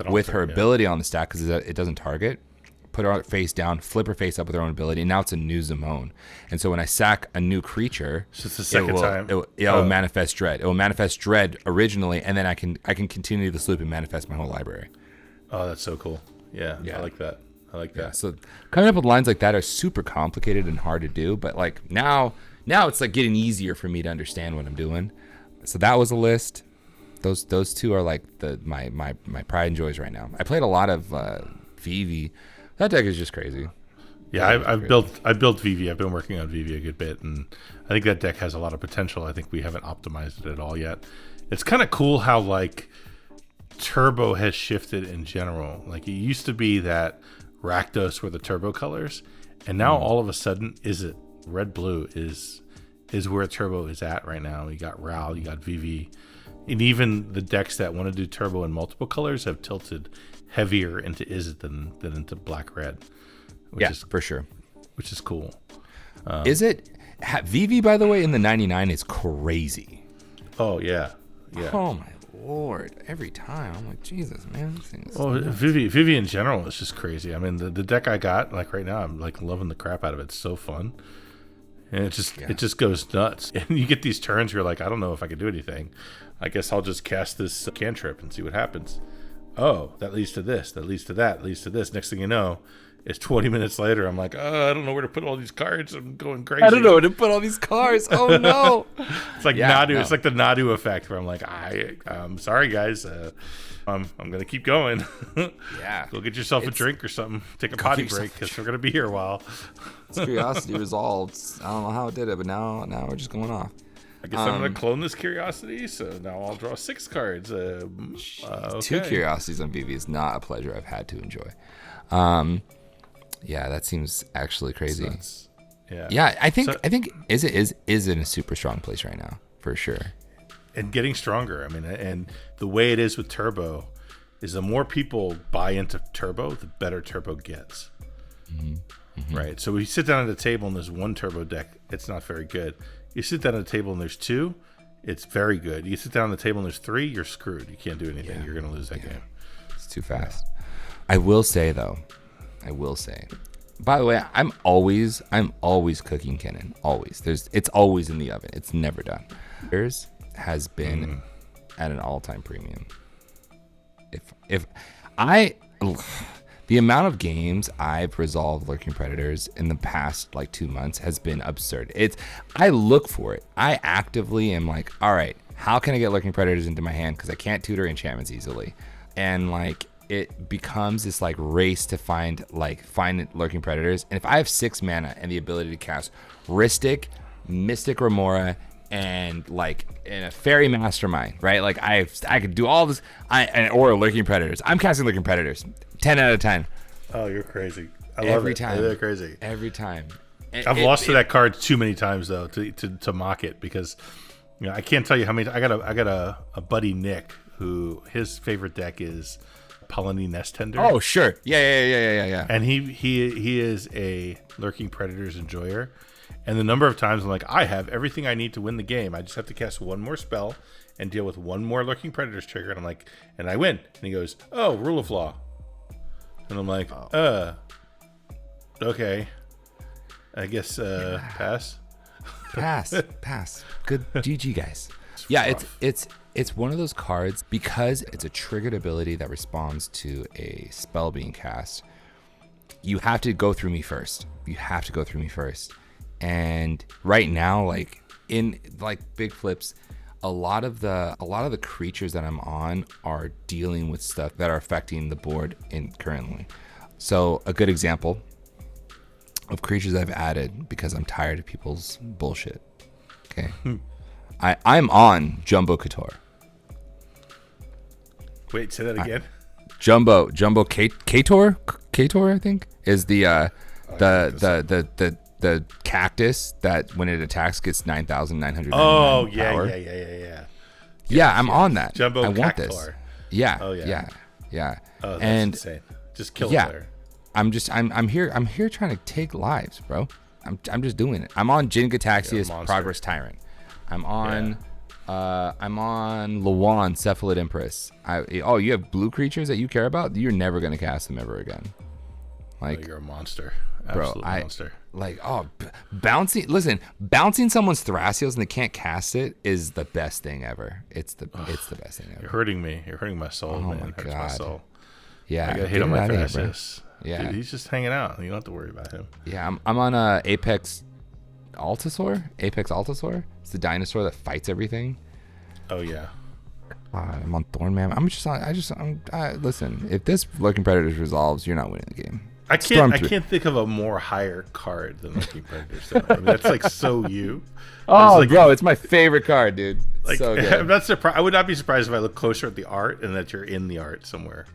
With her ability on the stack because it doesn't target. Put her face down, flip her face up with her own ability, and now it's a new Zamone. And so when I sack a new creature, so it's the second time. It will manifest Dread. It will manifest Dread originally, and then I can continue this loop and manifest my whole library. Oh, that's so cool. Yeah. I like that. like Yeah, that. so coming up with lines like that are super complicated and hard to do, but like now it's like getting easier for me to understand what I'm doing. So that was a list. Those two are like my pride and joys right now. I played a lot of VV. That deck is just crazy. Yeah, I've built VV. I've been working on VV a good bit, and I think that deck has a lot of potential. I think we haven't optimized it at all yet. It's kind of cool how like Turbo has shifted in general. Like it used to be that Rakdos were the Turbo colors, and now all of a sudden, is it red blue is where Turbo is at right now. You got RAL, you got VV, and even the decks that want to do Turbo in multiple colors have tilted heavier into Izzet than into black red. Which is for sure. Which is cool. VV, by the way, in the 99 is crazy. Oh yeah. Oh my lord! Every time I'm like, Jesus, man. This thing is Vivi in general is just crazy. I mean, the deck I got, like right now, I'm like loving the crap out of it. It's so fun, and it just goes nuts. And you get these turns where you're like, I don't know if I can do anything. I guess I'll just cast this cantrip and see what happens. Oh, that leads to this. That leads to that. Leads to this. Next thing you know, it's 20 minutes later. I'm like, I don't know where to put all these cards. I'm going crazy. I don't know where to put all these cards. Oh no! It's like Nadu. No. It's like the Nadu effect where I'm like, I'm sorry guys. I'm gonna keep going. Yeah. Go get yourself a drink or something. Take a potty break because we're gonna be here a while. It's curiosity resolved. I don't know how it did it, but now we're just going off. I guess I'm gonna clone this curiosity, so now I'll draw 6 cards. Okay. 2 curiosities on VV is not a pleasure I've had to enjoy. Yeah, that seems actually crazy. Yeah. I think Izzet is in a super strong place right now for sure, and getting stronger. I mean, and the way it is with Turbo is the more people buy into Turbo, the better Turbo gets. Mm-hmm. Right. So we sit down at a table and there's one Turbo deck, it's not very good. You sit down at a table and there's 2, it's very good. You sit down at the table and there's 3, you're screwed. You can't do anything. You're gonna lose that game. It's too fast. I will say though. By the way, I'm always cooking Kennen. Always. It's always in the oven. It's never done. Yours has been at an all-time premium. The amount of games I've resolved Lurking Predators in the past like 2 months has been absurd. I look for it. I actively am like, all right, how can I get Lurking Predators into my hand? Because I can't tutor enchantments easily. And like it becomes this like race to find Lurking Predators. And if I have 6 mana and the ability to cast Rhystic, Mystic Remora, and a Fairy Mastermind, right? Like I could do all this, or Lurking Predators. I'm casting Lurking Predators 10 out of 10. Oh, you're crazy. I love every it. time. They're crazy. Every time. I've lost to that card too many times though to mock it because I can't tell you how many. I got a buddy Nick who his favorite deck is Polony Nest Tender. Oh sure, yeah. And he is a Lurking Predators enjoyer, and the number of times I'm like, I have everything I need to win the game. I just have to cast one more spell and deal with one more Lurking Predators trigger, and I'm like, and I win. And he goes, oh, Rule of Law, and I'm like, okay, I guess pass. Pass. Good GG guys. It's one of those cards because it's a triggered ability that responds to a spell being cast. You have to go through me first. And right now, like in like big flips, a lot of the creatures that I'm on are dealing with stuff that are affecting the board currently. So a good example of creatures I've added because I'm tired of people's bullshit. Okay. I'm on Jumbo Couture. Wait, say that again. Jumbo Kator, I think, is the cactus that when it attacks gets 9,900. Oh power. Yeah. Yeah, I'm on that. Jumbo I want Cactor. this. Yeah. Oh yeah. Oh, that's and insane. Just kill a player. I'm here trying to take lives, bro. I'm just doing it. I'm on Jin Gataxias Progress Tyrant. I'm on Lawan Cephalid Empress. You have blue creatures that you care about? You're never gonna cast them ever again. Like you're a monster. Absolute monster. Bouncing someone's Thrasios and they can't cast it is the best thing ever. It's the best thing ever. You're hurting me. You're hurting my soul, man. Oh my It hurts God. my soul. Yeah. I got hate on my Thrasios. Yeah. Dude, he's just hanging out. You don't have to worry about him. Yeah, I'm on Apex Altasaur. Apex Altasaur. It's the dinosaur that fights everything. Oh yeah. I'm on Thornman. Listen, if this Lurking Predators resolves, you're not winning the game. I can't think of a more higher card than Lurking Predators. I mean, that's like so you. Oh, like, bro, it's my favorite card, dude. Like, so good. I'm not surprised. I would not be surprised if I look closer at the art and that you're in the art somewhere.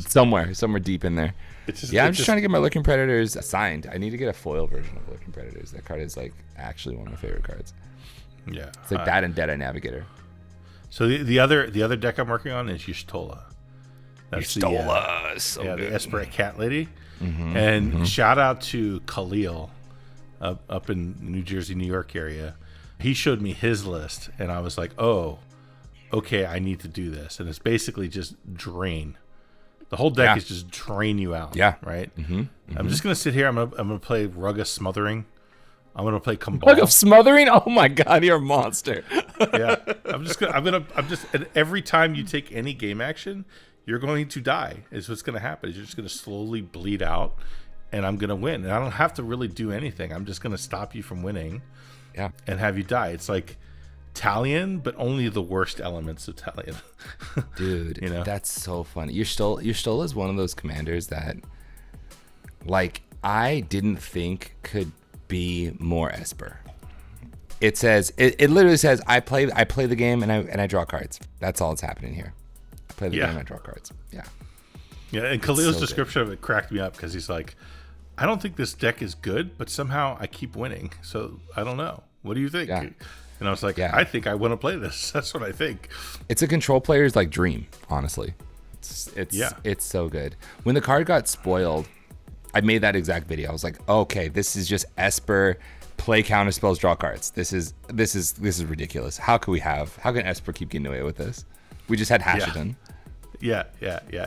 Somewhere deep in there. I'm just trying to get my Lurking Predators signed. I need to get a foil version of Lurking Predators. That card is like actually one of my favorite cards. Yeah, it's like that and Deadeye Navigator. So the other deck I'm working on is Y'shtola. That's the Esper Cat Lady. Mm-hmm, and shout out to Khalil up in New Jersey, New York area. He showed me his list, and I was like, oh, okay, I need to do this. And it's basically just drain. The whole deck is just drain you out. Yeah. Right? Mm-hmm, I'm just going to sit here. I'm gonna play Rug of Smothering. I'm gonna play Kumbal. Rug of Smothering? Oh my god, you're a monster. Yeah. And every time you take any game action, you're going to die. Is what's going to happen. You're just going to slowly bleed out, and I'm going to win. And I don't have to really do anything. I'm just going to stop you from winning, and have you die. It's like Talion, but only the worst elements of Talion. Dude, that's so funny. Y'shtola is one of those commanders that, like, I didn't think could be more Esper. It says it literally says I play the game and I draw cards. That's all that's happening here. Play the game and draw cards. Yeah. And Khalil's description of it cracked me up because he's like, I don't think this deck is good, but somehow I keep winning. So I don't know. What do you think? Yeah. And I was like, I think I want to play this. That's what I think. It's a control player's like dream, honestly. It's so good. When the card got spoiled, I made that exact video. I was like, okay, this is just Esper, play counter spells, draw cards. This is ridiculous. How can Esper keep getting away with this? We just had Hashidon. Yeah,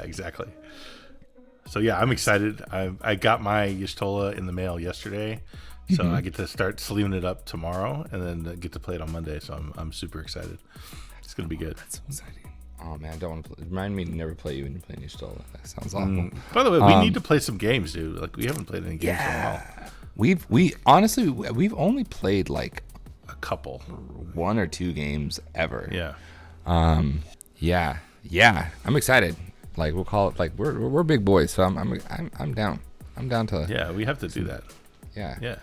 exactly. So yeah, I'm excited. I got my Y'shtola in the mail yesterday, so I get to start sleeving it up tomorrow, and then get to play it on Monday. So I'm super excited. It's gonna be good. That's so exciting. Oh man, I don't want to play. Remind me to never play you when you're playing Y'shtola. That sounds awful. By the way, we need to play some games, dude. Like we haven't played any games in a while. We honestly we've only played like a couple, 1 or 2 games ever. Yeah. Yeah. I'm excited. Like we'll call it like we're big boys, so I'm down. I'm down to. Yeah, we have to do that. Yeah.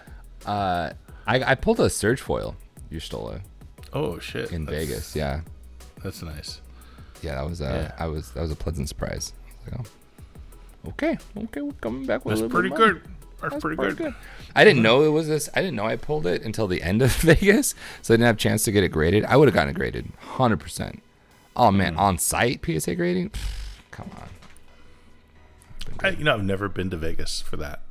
I pulled a Surge foil Y'shtola. Oh shit! In Vegas, yeah. That's nice. Yeah, that was that was a pleasant surprise. I was like, oh, okay, we're coming back with a little bit of money. That's pretty good. I didn't know it was this. I didn't know I pulled it until the end of Vegas, so I didn't have a chance to get it graded. I would have gotten it graded 100%. Oh man, on site PSA grading? Pfft, come on. I've never been to Vegas for that.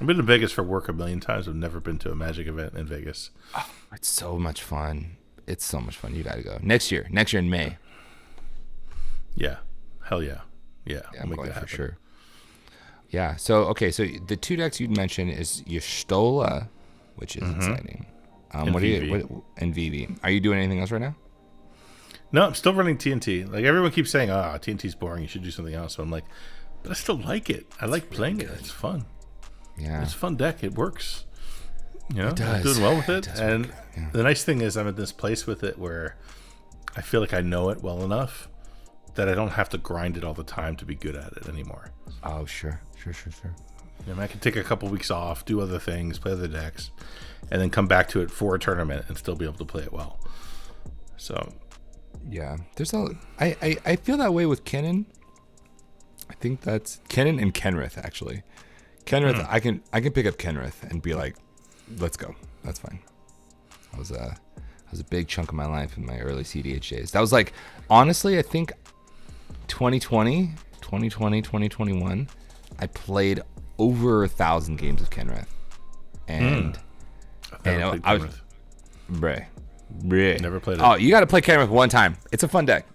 I've been to Vegas for work a million times. I've never been to a Magic event in Vegas. Oh, it's so much fun. It's so much fun. You got to go next year in May. Yeah, hell yeah. I'm going for sure. Yeah. So the 2 decks you'd mentioned is Y'shtola, which is exciting. And VV. Are you doing anything else right now? No, I'm still running TNT. Like everyone keeps saying, TNT's boring. You should do something else. So I'm like, but I still like it. I like playing it. It's fun. Yeah, it's a fun deck. It works. It does. I'm doing well with it. And yeah. The nice thing is I'm at this place with it where I feel like I know it well enough that I don't have to grind it all the time to be good at it anymore. Oh, sure. I can take a couple weeks off, do other things, play other decks, and then come back to it for a tournament and still be able to play it well. So, yeah, I feel that way with Kennen. I think that's Kennen and Kenrith actually. Kenrith, I can pick up Kenrith and be like, let's go. That's fine. That was a big chunk of my life in my early cEDH days. That was like, honestly, I think 2020, 2021, I played over 1,000 games of Kenrith. And I was Bray. Never played it. Oh, you got to play Kenrith one time. It's a fun deck.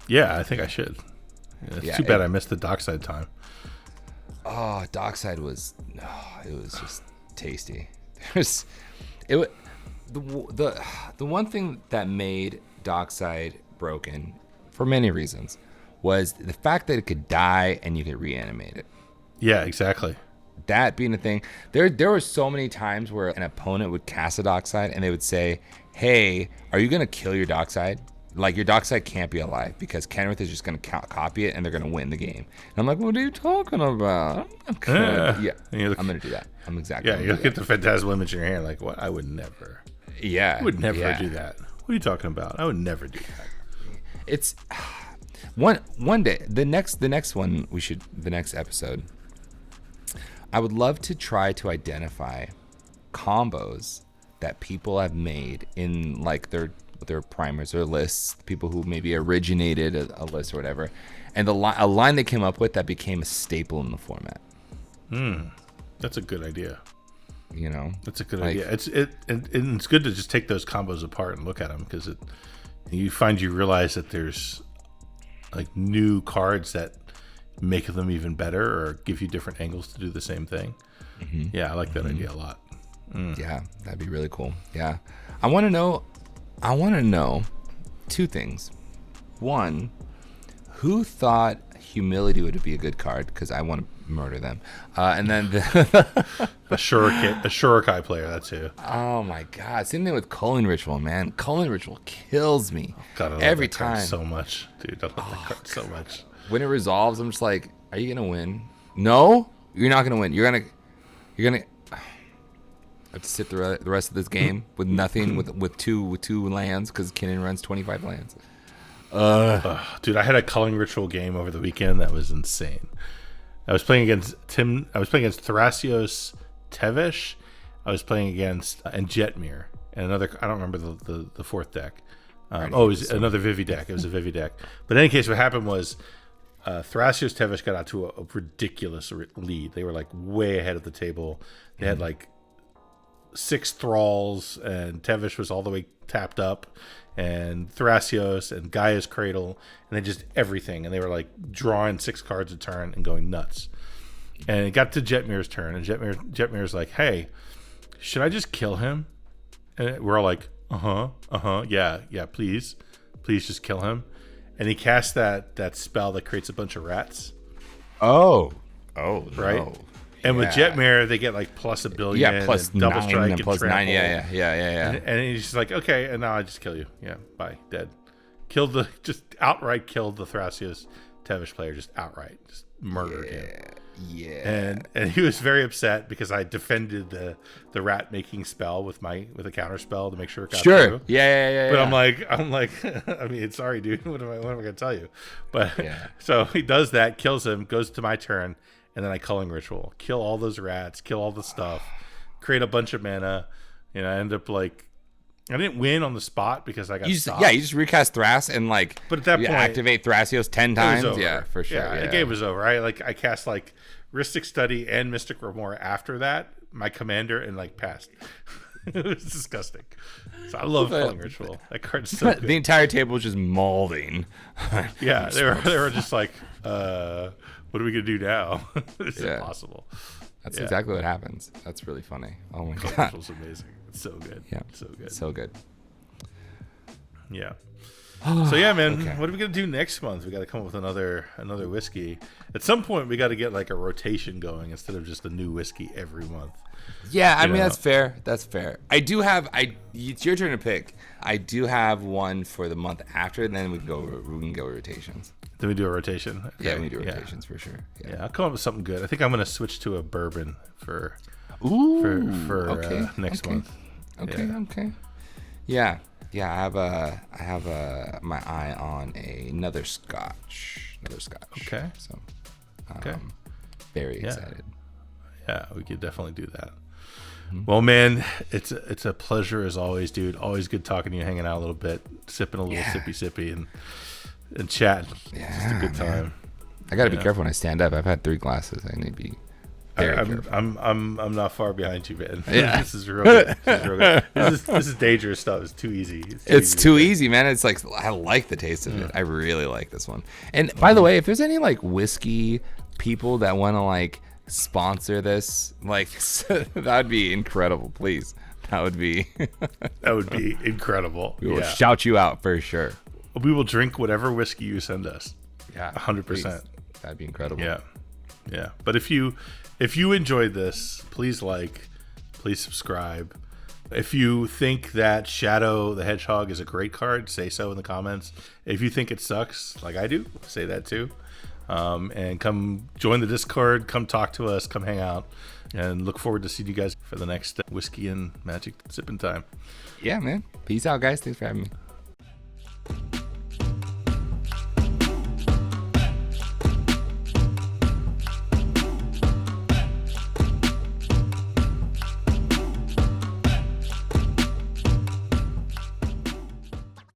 Yeah, I think I should. It's too bad I missed the Dockside time. Oh, Dockside was it was just tasty. The one thing that made Dockside broken for many reasons was the fact that it could die and you could reanimate it. Yeah, exactly. That being the thing, there were so many times where an opponent would cast a dockside and they would say, "Hey, are you gonna kill your dockside? Like your dockside can't be alive because Kenrith is just gonna copy it and they're gonna win the game." And I'm like, "What are you talking about?" Yeah, I'm gonna do that. I'm exactly. Yeah, you look at the Phantasmal image in your hand, like, what? I would never. Yeah, I would never do that. What are you talking about? I would never do that. It's one day. The next one the next episode. I would love to try to identify combos that people have made in like their primers or lists, people who maybe originated a list or whatever, and a line they came up with that became a staple in the format. That's a good idea. You know, that's a good idea. And it's good to just take those combos apart and look at them because you realize that there's like new cards that make them even better or give you different angles to do the same thing. Yeah, I like that idea a lot. Yeah, that'd be really cool. Yeah, I want to know two things. One, who thought Humility would be a good card? Because I want to murder them. And then a Shurikai player, that's who. Oh my God! Same thing with Culling Ritual, man. Culling Ritual kills me every time. So much, dude. I love that card so much. When it resolves, I'm just like, are you gonna win? No, you're not gonna win. You're gonna have to sit the rest of this game with nothing, with two lands because Kinnan runs 25 lands. Dude, I had a Culling Ritual game over the weekend that was insane. I was playing against Thrasios Tevesh. I was playing against and Jetmir and another. I don't remember the fourth deck. It was another Vivi deck. It was a Vivi deck. But in any case, what happened was Thrasios Tevesh got out to a ridiculous lead. They were like way ahead of the table. They had like 6 thralls, and Tevesh was all the way tapped up, and Thrasios and Gaia's Cradle, and then just everything. And they were like drawing 6 cards a turn and going nuts. And it got to Jetmir's turn, and Jetmir's like, "Hey, should I just kill him?" And we're all like, yeah, please just kill him. And he casts that spell that creates a bunch of rats. Oh, right. No. And with Jetmir, they get like plus a billion, yeah, plus and double 9 strike and plus trample. 9. Yeah. And he's just like, okay, and now I just kill you. Yeah, bye, dead. Just outright killed the Thrasios Tevesh player, just outright, just murdered him. Yeah. And he was very upset because I defended the rat making spell with a counter spell to make sure it got through. Yeah. But I'm like, I mean, sorry, dude. What am I gonna tell you? But so he does that, kills him, goes to my turn, and then I Culling Ritual, kill all those rats, kill all the stuff, create a bunch of mana. I end up like. I didn't win on the spot because I got stopped. Yeah, you just recast Thras and like. But at that point, activate Thrasios 10 times. Yeah, for sure. Yeah, the game was over. I cast like Rhystic Study and Mystic Remora after that. My commander and like passed. It was disgusting. So I love Culling Ritual. That card's so good. The entire table was just molding. Yeah, they were just like, what are we gonna do now? It's impossible. That's exactly what happens. That's really funny. Oh my God, God, Ritual's amazing. It's so good. Yeah, so good. Yeah. So yeah, man, what are we gonna do next month? We got to come up with another whiskey. At some point, we got to get like a rotation going instead of just a new whiskey every month. Yeah, I mean that's fair. That's fair. It's your turn to pick. I do have one for the month after, and then we can go rotations. Then we do a rotation. Okay. Yeah, we do rotations for sure. Yeah, I'll come up with something good. I think I'm gonna switch to a bourbon for next month. Okay. Yeah. I have my eye on another Scotch. Okay. So, very excited. Yeah, we could definitely do that. Well, man, it's a pleasure as always, dude. Always good talking to you, hanging out a little bit, sipping a little sippy, and chatting. Yeah, it's just a good time. I got to be careful when I stand up. I've had 3 glasses. I need to be. I'm not far behind you, man. Yeah. This is real good. This is dangerous stuff. It's too easy. It's too easy, man. It's like I like the taste of it. I really like this one. And by the way, if there's any like whiskey people that want to like sponsor this, like that'd be incredible. Please, that would be incredible. We will shout you out for sure. We will drink whatever whiskey you send us. Yeah, 100%. That'd be incredible. Yeah. Yeah, but if you enjoyed this, please please subscribe. If you think that Shadow the Hedgehog is a great card, say so in the comments. If you think it sucks, like I do, say that too. And come join the Discord, come talk to us, come hang out, and look forward to seeing you guys for the next whiskey and magic sipping time. Yeah, man. Peace out, guys. Thanks for having me.